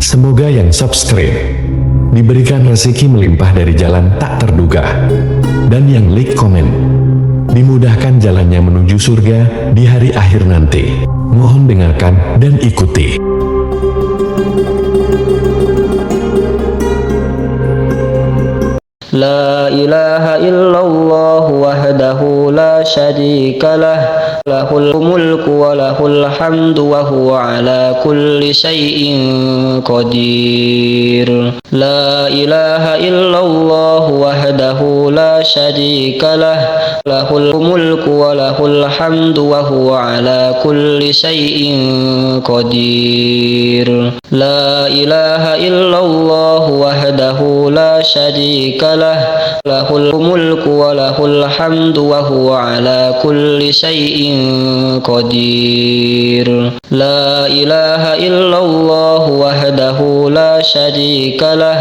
Semoga yang subscribe diberikan rezeki melimpah dari jalan tak terduga, dan yang like komen dimudahkan jalannya menuju surga di hari akhir nanti. Mohon dengarkan dan ikuti. La ilaha illallah wahdahu la syarika lah, lahul mulku wa lahul hamdu wa huwa ala kulli syai'in qadir. La ilaha illallah wahdahu la syarika lah, lahul mulku wa lahul hamdu wa huwa ala kulli syai'in qadir. La ilaha illallah wahdahu la syarika lah, lahul mulku wa lahul hamdu wa huwa ala kulli syai'in qadir. La ilaha illallah wahdahu la syarika lah,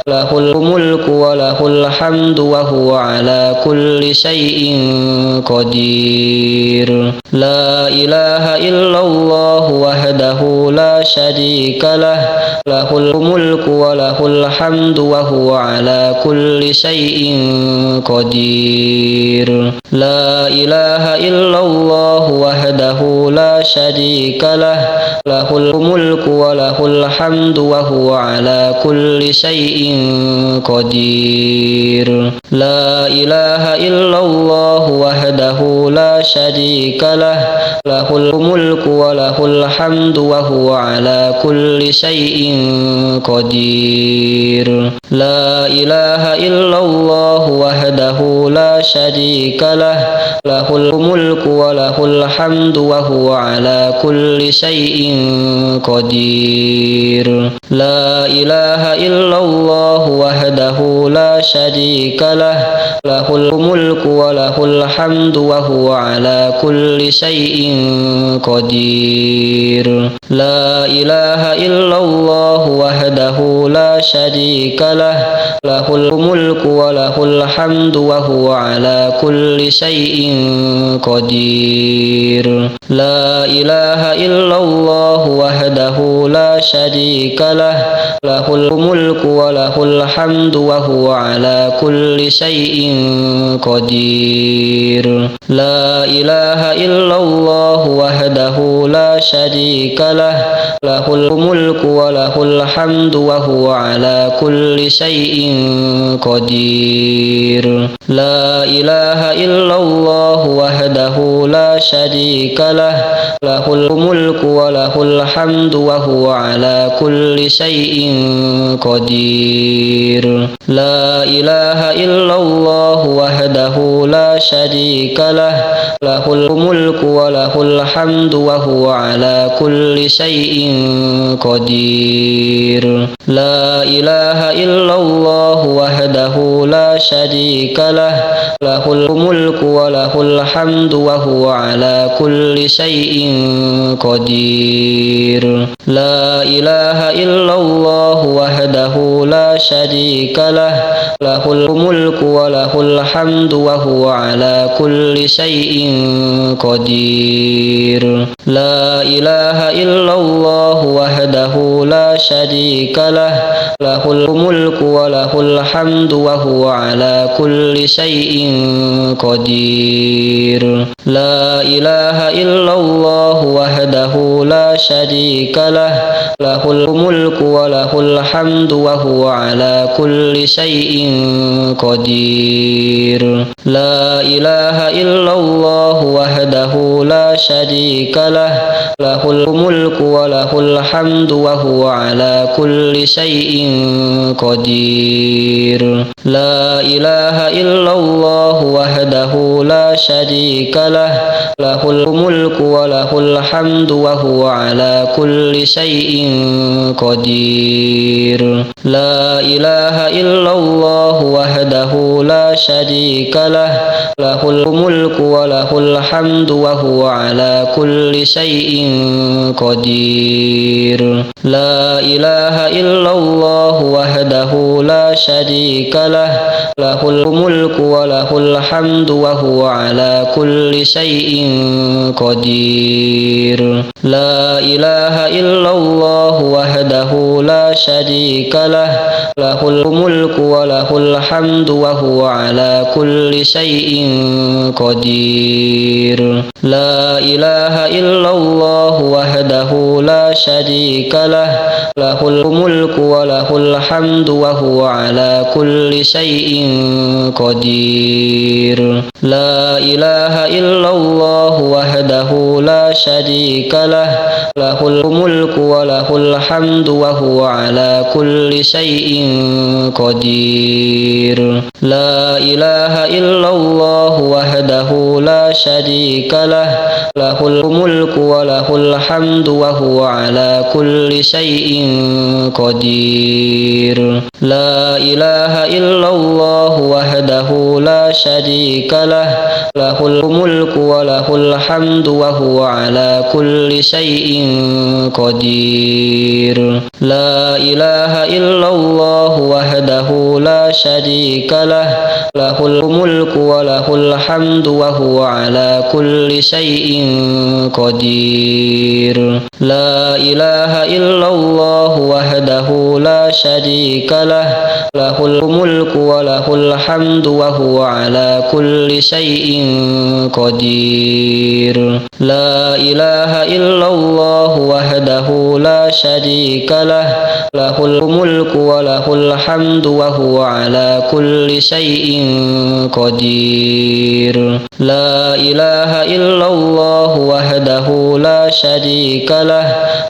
lahul mulku wa lahul hamdu wa huwa ala kulli syai'in qadir. La ilaha illallah wahdahu la syarika lah, lahul mulku wa lahul hamdu wa huwa ala kulli syai'in qadir. La ilaha illallah wahdahu la syarika lah, lahul mulku wa lahul hamdu wa huwa ala kulli syai'in qadir. La ilaha illallah wahdahu la syarika lah, lahul mulku wa lahul hamdu wa huwa ala kulli syai'in qadir. La ilaha illallah wahdahu la syarika lah, lahul mulku wa lahul hamdu wa huwa ala kulli syai'in qadir. La ilaha illallah wahdahu la syarika lah, lahul mulku wa lahul hamdu wa huwa ala kulli syai'in qadir. La ilaha illallah wahdahu la syarika lah, lahul mulku wa lahul hamdu wa huwa ala kulli syai'in qadir. La ilaha illallah wahdahu la syarika lah, lahul mulku wa lahul hamdu wa huwa ala kulli syai'in qadir. La ilaha illallah wahdahu la syarika lah, lahul mulku wa lahul hamdu wa huwa ala kulli syai'in qadir. La ilaha illallah wahdahu la syarika lah, lahul mulku wa lahul hamdu wa huwa ala kulli syai'in qadir. La ilaha illallah wahdahu la syarika lah, lahul mulku wa lahul hamdu wa huwa ala kulli syai'in qadir. La ilaha illallah wahdahu la syarika lah, lahul mulku wa lahul hamdu wa huwa ala kulli syai'in qadir. La ilaha illallah wahdahu la syarika lah, lahul mulku wa lahul hamdu wa huwa ala kulli syai'in qadir. La ilaha illallah wahdahu la syarika lah, lahul mulku wa lahul hamdu wa huwa ala kulli syai'in qadir. La ilaha illallah wahdahu la syarika lah, lahul mulku wa lahul hamdu wa huwa ala kulli syai'in qadir. La ilaha illallah wahdahu la syarika lah, lahul mulku wa lahul hamdu wa huwa ala kulli syai'in qadir. La ilaha illallah wahdahu la syarika lah, lahul mulku wa lahul hamdu wa huwa ala kulli syai'in qadir. La ilaha illallah wahdahu la syarika lah, lahul mulku wa lahul hamdu wa huwa ala kulli syai'in qadir. La ilaha illallah wahdahu la syarika lah, lahul mulku wa lahul hamdu wa huwa ala kulli syai'in qadir. La ilaha illallah wahdahu la syarika lah, lahul mulku wa lahul hamdu wa huwa ala kulli syai'in qadir. La ilaha illallah wahdahu la syarika lah, lahul mulku wa lahul hamdu wa huwa ala kulli syai'in qadir. La ilaha illallah wahdahu la syarika lah, lahul mulku wa lahul hamdu wa huwa ala kulli syai'in qadir. La ilaha illallah wahdahu la syarika lah, lahul mulku wa lahul hamdu wa huwa ala kulli syai'in qadir. La ilaha illallah wahdahu la syarika lah, lahul mulku wa lahul hamdu wa huwa ala kulli syai'in qadir. La ilaha illallah wahdahu la syarika lah, lahul mulku wa lahul hamdu wa huwa ala kulli syai'in qadir. La ilaha illallah wahdahu la syarika lah, lahul mulku wa lahul hamdu wa huwa ala kulli syai'in qadir. La ilaha illallah wahdahu la syarika lah, lahul mulku wa lahul hamdu wa huwa ala kulli syai'in qadir. La ilaha illallah wahdahu la syarika lah,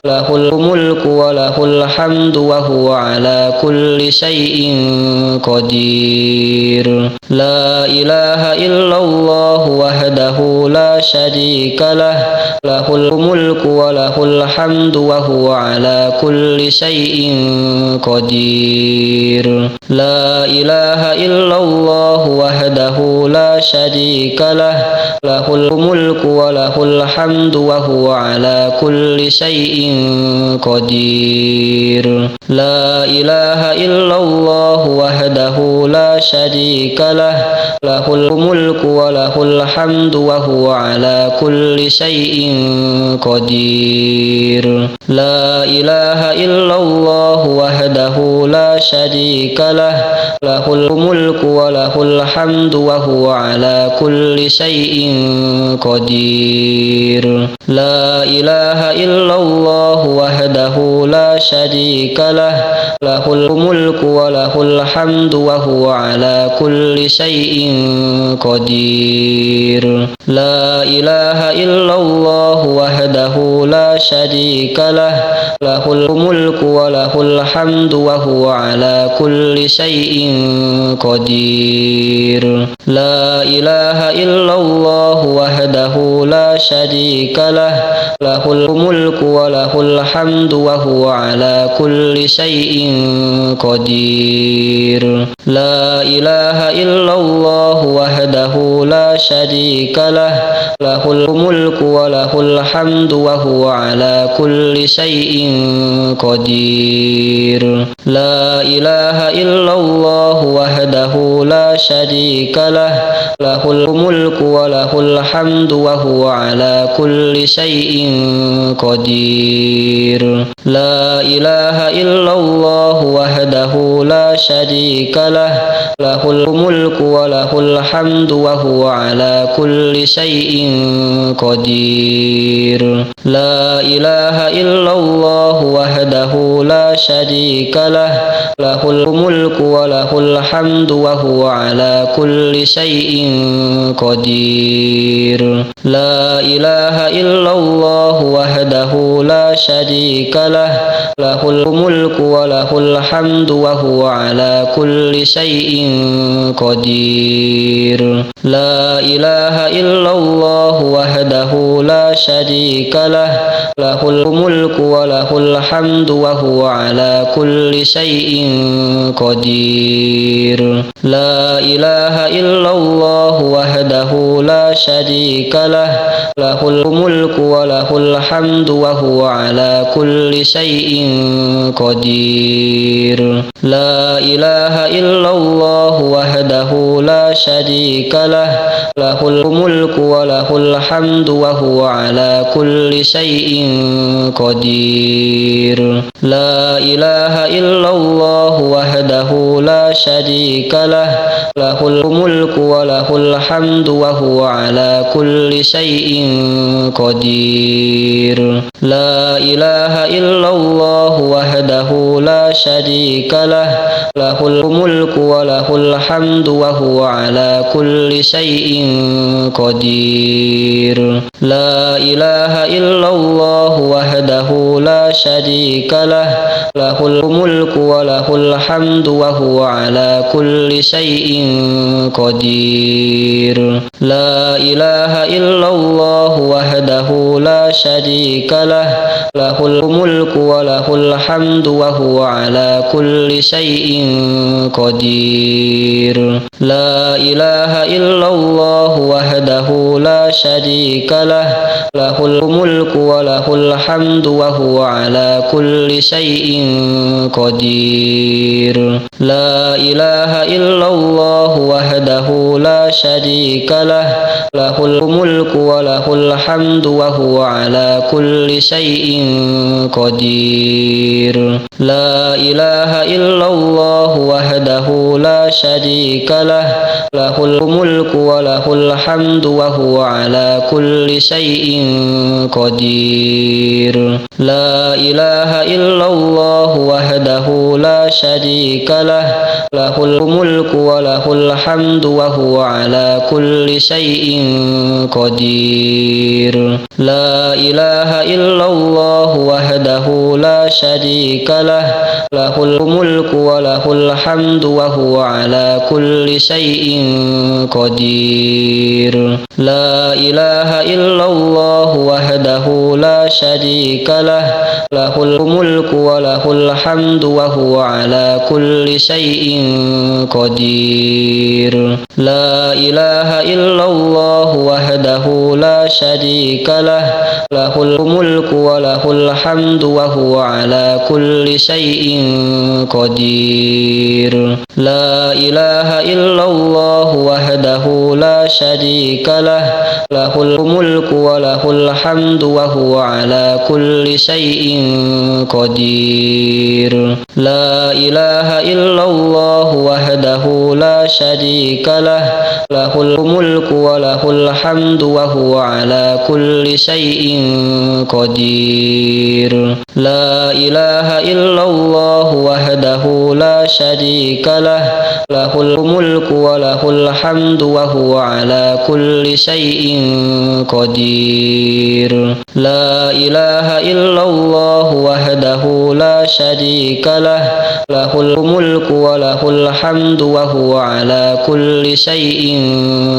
lahul mulku wa lahul hamdu wa huwa ala kulli syai'in qadir. La ilaha illallah wahdahu la syarika lah, lahul mulku wa lahul hamdu wa huwa ala kulli syai'in qadir. La ilaha illallah wahdahu la syarika lah, lahul mulku wa lahul hamdu wa huwa ala kulli syai'in qadir. La ilaha illallah wahdahu la syarika lah, lahul mulku wa lahul hamdu wa huwa ala kulli syai'in qadir. La ilaha illallah wahdahu la syarika lah, lahul mulku wa lahul hamdu wa huwa ala kulli syai'in qadir. La ilaha illallah wahdahu la syarika lah, lahul mulku wa lahul hamdu wa huwa ala kulli syai'in qadir. La ilaha illallah wahdahu la syarika lah, lahul mulku wa lahul hamdu wa huwa ala kulli syai'in qadir. La ilaha illallah wahdahu la syarika lah, lahul mulku wa lahul hamdu wa huwa ala kulli syai'in qadir. La ilaha illallah wahdahu la syarika lah, lahul mulku wa lahul hamdu wa huwa ala kulli syai'in qadir. La ilaha illallah wahdahu la syarika lah, lahul mulku wa lahul hamdu wa huwa ala kulli syai'in qadir. La ilaha illallah wahdahu la syarika lah, lahul mulku wa lahul hamdu wa huwa ala kulli syai'in qadir. La ilaha illallah wahdahu la syarika lah, lahul mulku wa lahul hamdu wa huwa ala kulli syai'in qadir. La ilaha illallah wahdahu la syarika lah, lahul mulku wa lahul hamdu wa huwa ala kulli syai'in qadir. La ilaha illallah wahdahu la لا شريك له له الملك وله الحمد وهو على كل شيء قدير لا إله إلا الله وحده لا شريك له له الملك وله الحمد وهو على كل شيء قدير لا إله إلا الله وحده لا شريك له له الملك وله الحمد وهو على كل شيء قدير لا إله إلا الله وحده لا شريك له له الملك وله الحمد وهو على كل شيء قدير لا إله إلا الله وحده لا شريك له له الملك وله الحمد وهو على كل شيء قدير لا إله إلا الله وحده لا شريك له له الملك وله الحمد وهو على كل شيء قدير لا إله إلا الله وحده لا شريك له له الملك وله الحمد وهو على كل شيء قدير لا إله إلا الله وحده لا شريك له له الملك وله الحمد وهو على كل شيء قدير لا إله إلا الله وحده لا شريك له له الملك وله الحمد وهو على كل شيء قدير لا إله إلا الله وحده لا شريك له له الملك وله الحمد وهو على كل شيء قدير لا إله إلا الله وحده لا شريك له له الملك وله الحمد وهو على كل شيء قدير لا إله إلا الله وحده لا شريك له له الملك وله الحمد وهو على كل شيء قدير لا إله إلا الله وحده لا شريك له له الملك وله الحمد وهو على كل شيء قدير لا إله إلا الله وحده لا شريك له له الملك وله الحمد وهو على كل شيء قدير لا إله إلا الله وحده لا شريك له له الملك وله الحمد وهو على كل شيء قدير لا إله إلا الله وحده لا شريك له له الملك وله الحمد وهو على كل شيء قدير لا إله إلا الله وحده لا شريك له له الملك وله الحمد وهو على كل شيء قدير لا إله إلا الله وحده لا شريك له له الملك وله الحمد وهو على كل شيء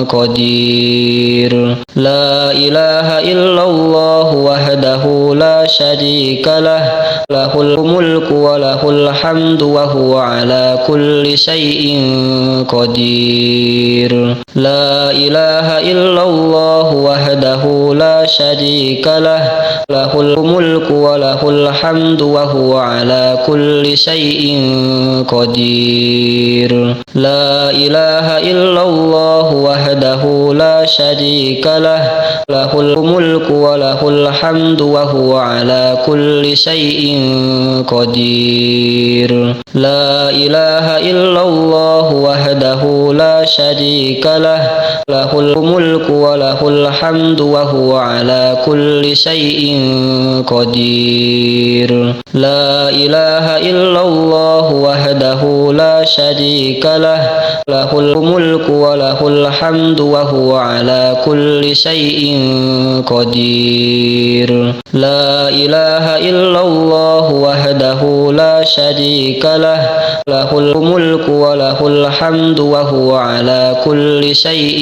قدير لا إله إلا الله وحده لا شريك له له الملك وله الحمد وهو على كل شيء قدير لا إله إلا الله وحده لا شريك له له الملك وله الحمد وهو على كل شيء قدير لا إله إلا الله وحده لا شريك له له الملك وله الحمد وهو على كل شيء قدير لا إله إلا الله وحده لا شريك له له الملك وله الحمد وهو على كل شيء قدير لا إله إلا الله وحده لا لا شريك له له الملك وله الحمد وهو على كل شيء قدير لا إله إلا الله وحده لا شريك له له الملك وله الحمد وهو على كل شيء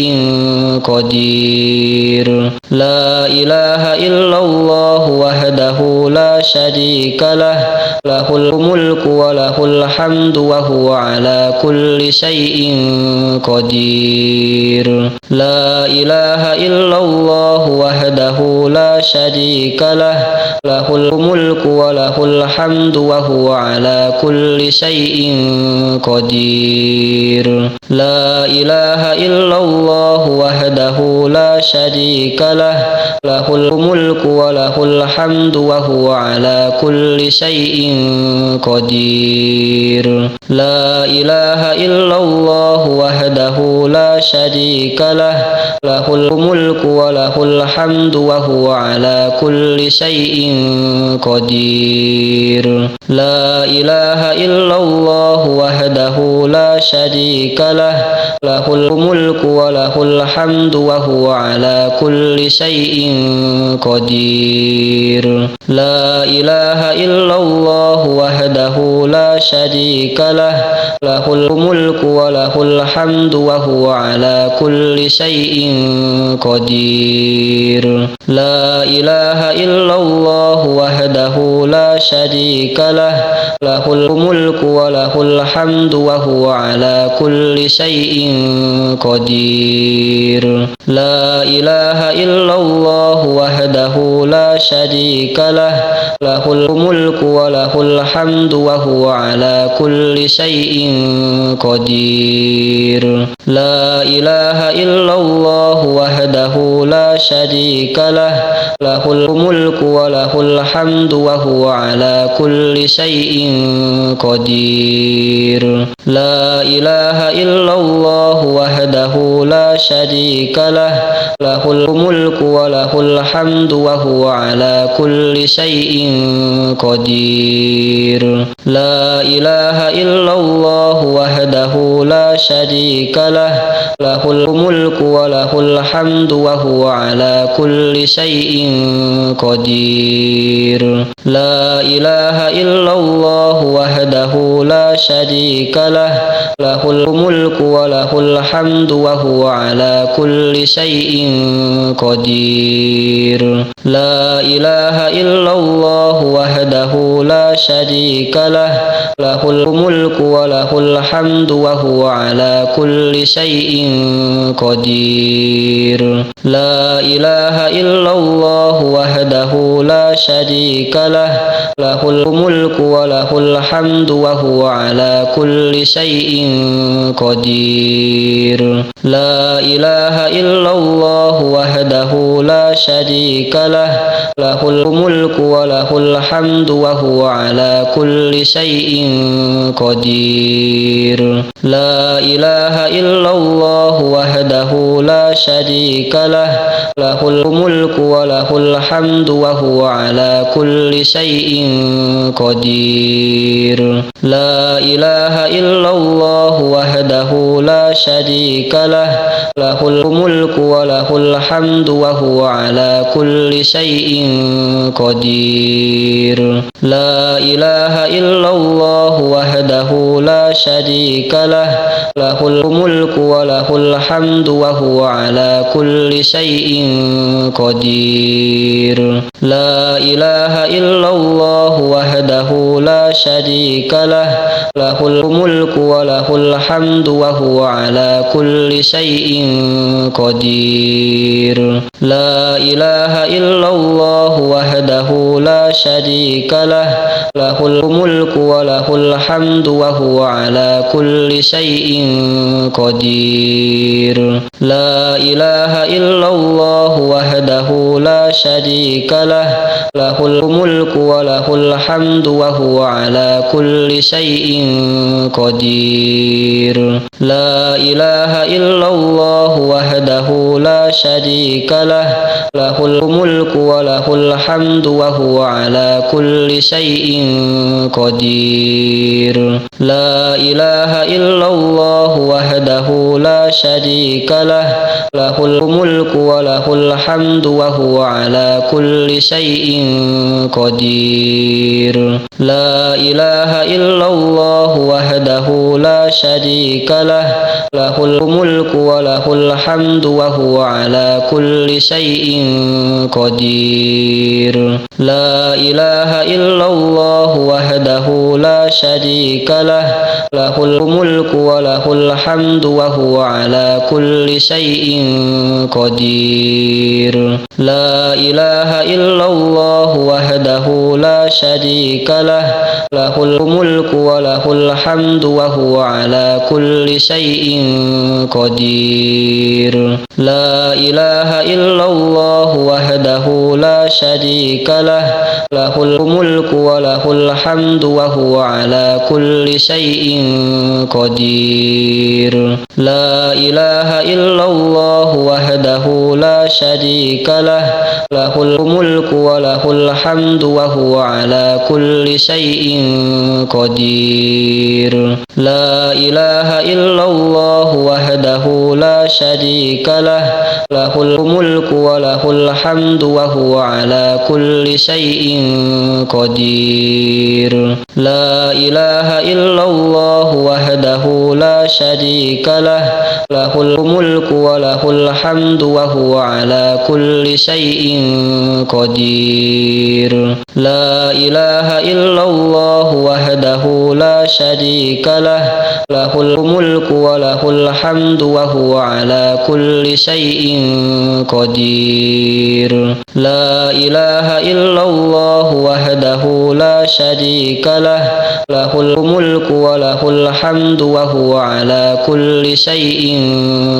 قدير لا إله إلا الله وحده لا شريك له له الملك وله الحمد وهو على كل شيء قدير لا إله إلا الله وحده لا شريك له له الملك وله الحمد وهو على كل شيء قدير لا إله إلا الله وحده لا شريك له له الملك وله الحمد وهو على كل شيء قدير لا إله إلا الله وحده لا شريك له له الملك وله الحمد وهو على كل شيء قدير لا إله إلا الله وحده لا شريك له له الملك وله الحمد وهو على كل شيء قدير لا إله إلا الله وحده لا شريك له له الملك وله الحمد وهو على كل شيء قدير لا إله إلا الله وحده لا شريك له له الملك وله الحمد وهو على كل شيء قدير لا إله إلا الله وحده لا شريك له له الملك وله الحمد وهو على كل شيء قدير لا إله إلا الله وحده لا شريك له له الملك وله الحمد وهو على كل شيء قدير لا إله إلا الله وحده لا شريك له له الملك وله الحمد وهو على كل شيء قدير لا إله إلا الله وحده لا شريك له له الملك وله الحمد وهو على كل شيء قدير لا إله إلا الله وحده لا شريك له له الملك وله الحمد وهو على كل شيء قدير لا إله إلا الله وحده لا شريك له له الملك وله الحمد وهو على كل شيء قدير لا إله إلا الله وحده لا شريك له له الملك وله الحمد وهو على كل شيء قدير لا إله إلا الله وحده لا شريك له له الملك وله الحمد وهو على كل شيء قدير لا إله إلا الله وحده لا شريك له له الملك وله الحمد وهو على كل شيء قدير لا إله إلا الله وحده لا شريك له له الملك وله الحمد وهو على كل شيء قدير لا إله إلا الله وحده لا شريك له له الملك وله الحمد وهو على كل شيء قدير لا إله إلا الله وحده لا شريك له له الملك وله الحمد وهو على كل شيء قدير لا إله إلا الله وحده لا شريك له له الملك وله الحمد وهو على كل شيء قدير لا إله إلا الله وحده لا لا شريك له له الملك وله الحمد وهو على كل شيء قدير لا إله إلا الله وحده لا شريك له له الملك وله الحمد وهو على كل شيء قدير لا إله إلا الله وحده لا شريك له له الملك وله الحمد وهو على كل شيء قدير لا إله إلا الله وحده لا شريك له له الملك وله الحمد وهو على كل شيء قدير لا إله إلا الله وحده لا شريك له له الملك وله الحمد وهو على كل شيء قدير لا إله إلا الله وحده لا شريك له له الملك وله الحمد وهو على كل شيء قدير لا إله إلا الله وحده لا شريك له له الملك وله الحمد وهو على كل شيء قدير لا إله إلا الله وحده لا شريك له له الملك وله الحمد وهو على كل شيء قدير لا إله إلا الله وحده لا شريك له له الملك وله الحمد وهو على كل شيء قدير لا إله إلا الله وحده لا شريك له له الملك وله الحمد وهو على كل شيء قدير لا إله إلا الله وحده لا شريك له له الملك وله الحمد وهو على كل شيء قدير لا إله إلا الله وحده لا شريك له له الملك وله الحمد وهو على كل شيء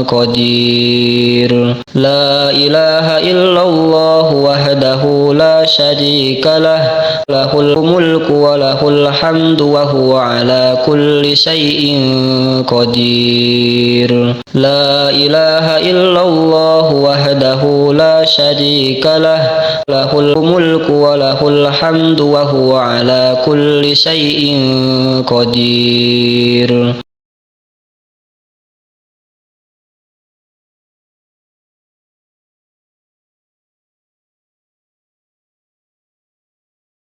قدير لا إله إلا الله وحده لا شريك له له الملك وله الحمد وهو على كل شيء قدير لا إله إلا الله وحده لا شريك له له الملك وله الحمد وهو على كل شيء قدير